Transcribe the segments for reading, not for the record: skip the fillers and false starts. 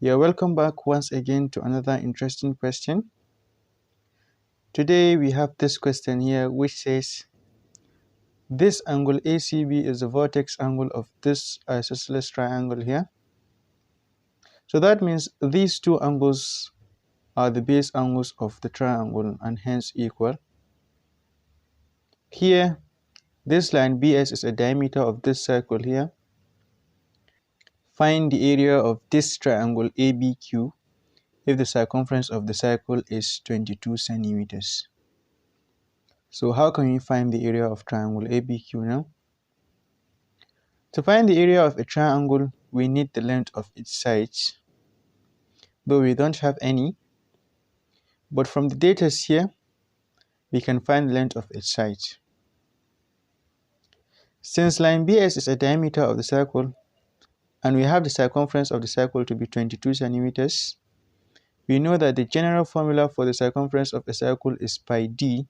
You're welcome back once again to another interesting question. Today we have this question here which says, this angle ACB is the vertex angle of this isosceles triangle here. So that means these two angles are the base angles of the triangle and hence equal. Here, this line BS is a diameter of this circle here. Find the area of this triangle ABQ if the circumference of the circle is 22 centimeters. So how can we find the area of triangle ABQ now? To find the area of a triangle, we need the length of its sides, though we don't have any. But from the data here, we can find the length of its sides. Since line BS is a diameter of the circle, and we have the circumference of the circle to be 22 centimeters, we know that the general formula for the circumference of a circle is pi d.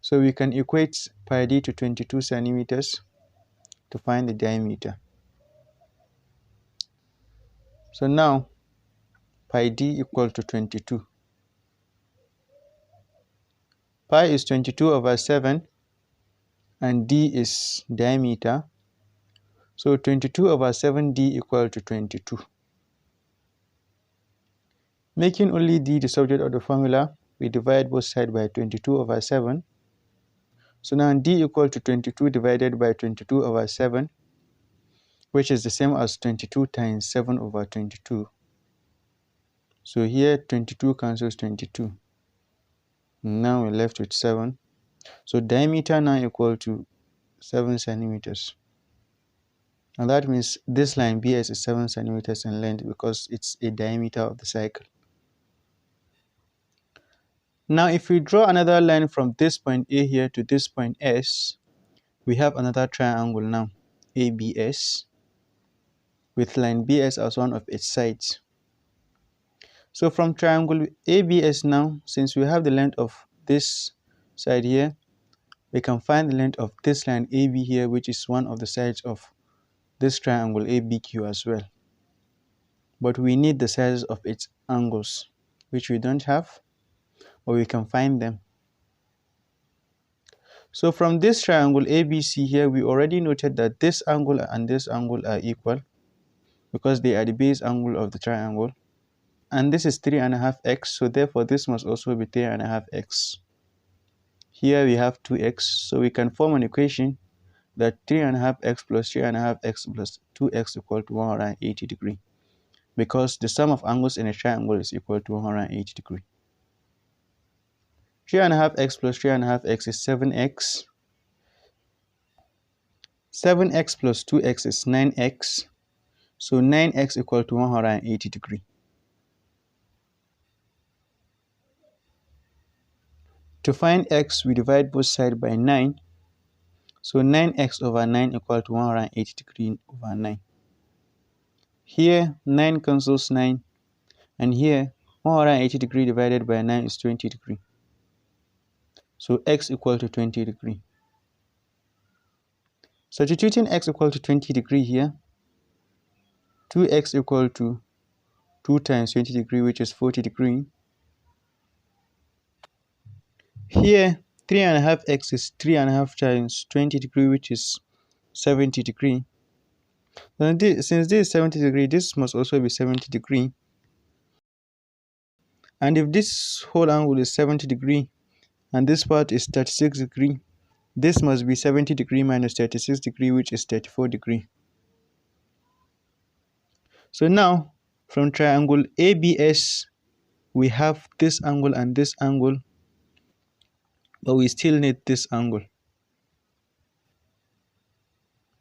So we can equate pi d to 22 centimeters to find the diameter. So now, pi d equal to 22. Pi is 22 over 7 and d is diameter. So 22 over 7d equal to 22. Making only d the subject of the formula, we divide both sides by 22 over 7. So now d equal to 22 divided by 22 over 7, which is the same as 22 times 7 over 22. So here 22 cancels 22. Now we're left with 7. So diameter now equal to 7 centimeters. And that means this line BS is 7 centimeters in length because it's a diameter of the circle. Now if we draw another line from this point A here to this point S, we have another triangle now, ABS, with line BS as one of its sides. So from triangle ABS now, since we have the length of this side here, we can find the length of this line AB here, which is one of the sides of this triangle ABQ as well. But we need the sizes of its angles, which we don't have, but we can find them. So from this triangle ABC here, we already noted that this angle and this angle are equal because they are the base angle of the triangle. And this is 3.5x, so therefore this must also be 3.5x. Here we have 2x, so we can form an equation that 3.5x plus 3.5x plus 2x equal to 180 degrees, because the sum of angles in a triangle is equal to 180 degrees. 3.5x plus 3.5x is 7x. 7x plus 2x is 9x. So 9x equal to 180 degrees. To find x, we divide both sides by 9. So 9x over 9 equal to 180 degrees over 9. Here, 9 cancels 9. And here, 180 degrees divided by 9 is 20 degrees. So x equal to 20 degrees. Substituting x equal to 20 degrees here, 2x equal to 2 times 20 degrees, which is 40 degrees. Here, 3.5x is 3.5 times 20 degrees, which is 70 degrees. Since this is 70 degrees, this must also be 70 degrees. And if this whole angle is 70 degrees, and this part is 36 degrees, this must be 70 degrees minus 36 degrees, which is 34 degrees. So now, from triangle ABS, we have this angle and this angle, but we still need this angle.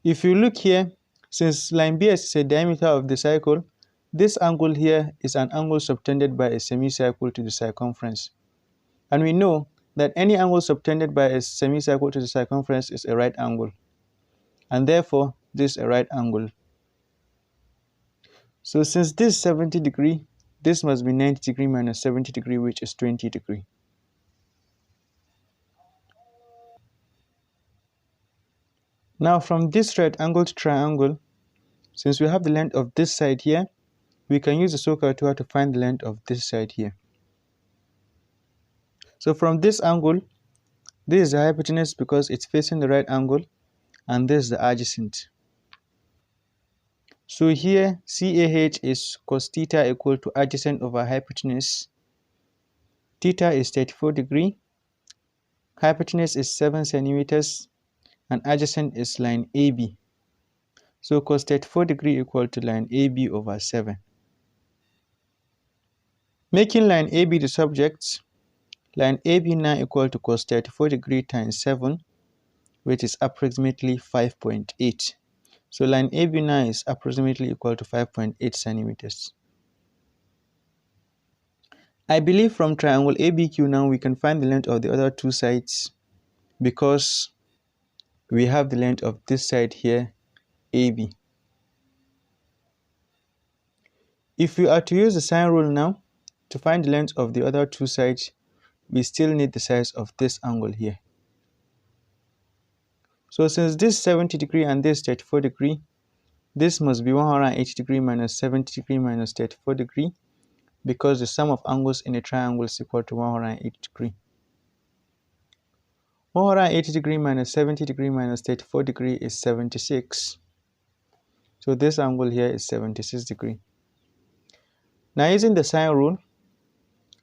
If you look here, since line BS is a diameter of the circle, this angle here is an angle subtended by a semicircle to the circumference. And we know that any angle subtended by a semicircle to the circumference is a right angle. And therefore, this is a right angle. So since this is 70 degrees, this must be 90 degrees minus 70 degrees, which is 20 degrees. Now from this right angle to triangle, since we have the length of this side here, we can use the SOHCAHTOA tool to find the length of this side here. So from this angle, this is the hypotenuse because it's facing the right angle, and this is the adjacent. So here CAH is cos theta equal to adjacent over hypotenuse. Theta is 34 degrees, hypotenuse is 7 centimeters, and adjacent is line AB. So cos 34 degrees equal to line AB over 7. Making line AB the subject, line AB now equal to cos 34 degrees times 7, which is approximately 5.8. So line AB now is approximately equal to 5.8 centimeters. I believe from triangle ABQ now we can find the length of the other two sides, because we have the length of this side here, AB. If we are to use the sine rule now to find the length of the other two sides, we still need the size of this angle here. So since this 70 degrees and this 34 degrees, this must be 180 degrees minus 70 degrees minus 34 degrees, because the sum of angles in a triangle is equal to 180 degrees. 180 degrees minus 70 degrees minus 34 degrees is 76. So this angle here is 76 degrees. Now using the sine rule,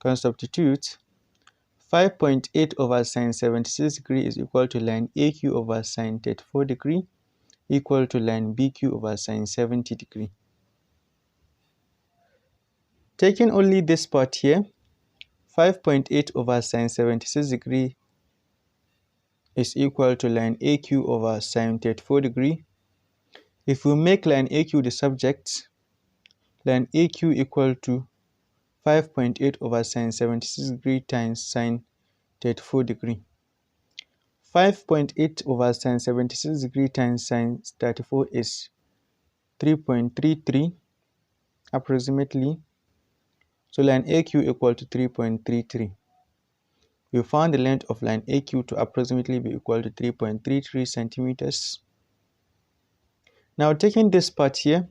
can substitute 5.8 over sine 76 degrees is equal to line AQ over sine 34 degrees equal to line BQ over sine 70 degrees. Taking only this part here, 5.8 over sine 76 degrees is equal to line AQ over sine 34 degrees. If we make line AQ the subject, line AQ equal to 5.8 over sine 76 degrees times sine 34 degrees. 5.8 over sine 76 degrees times sine 34 is 3.33 approximately. So line AQ equal to 3.33. We found the length of line AQ to approximately be equal to 3.33 centimeters. Now taking this part here,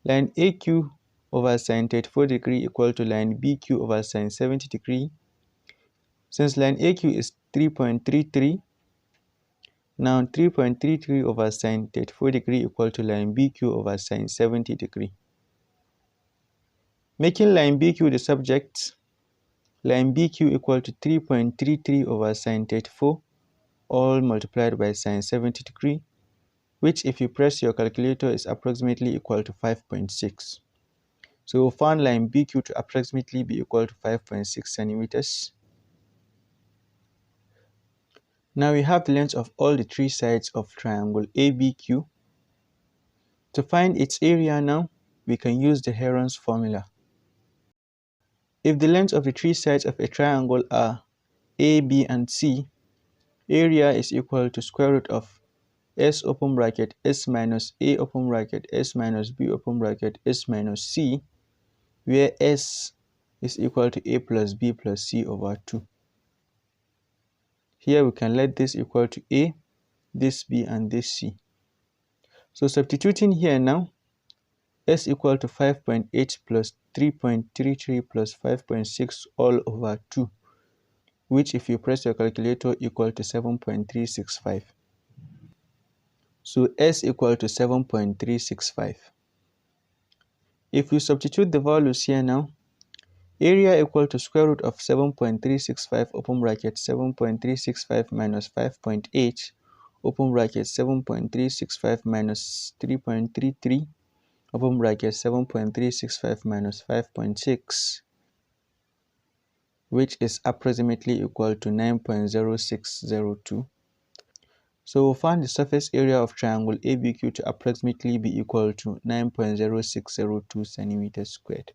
line AQ over sine 34 degrees equal to line BQ over sine 70 degrees. Since line AQ is 3.33, now 3.33 over sine 34 degrees equal to line BQ over sine 70 degrees. Making line BQ the subject, line BQ equal to 3.33 over sine 34 all multiplied by sine 70 degrees, which if you press your calculator is approximately equal to 5.6. So we found line BQ to approximately be equal to 5.6 centimeters. Now we have the length of all the three sides of triangle ABQ. To find its area now, we can use the Heron's formula. If the length of the three sides of a triangle are A, B, and C, area is equal to square root of S open bracket S minus A open bracket S minus B open bracket S minus C, where S is equal to A plus B plus C over 2. Here we can let this equal to A, this B, and this C. So substituting here now, S equal to 5.8 plus 3.33 plus 5.6 all over 2, which if you press your calculator equal to 7.365. So S equal to 7.365. If you substitute the values here now, area equal to square root of 7.365 open bracket 7.365 minus 5.8 open bracket 7.365 minus 3.33 open bracket 7.365 minus 5.6, which is approximately equal to 9.0602. So we found the surface area of triangle ABQ to approximately be equal to 9.0602 centimeters squared.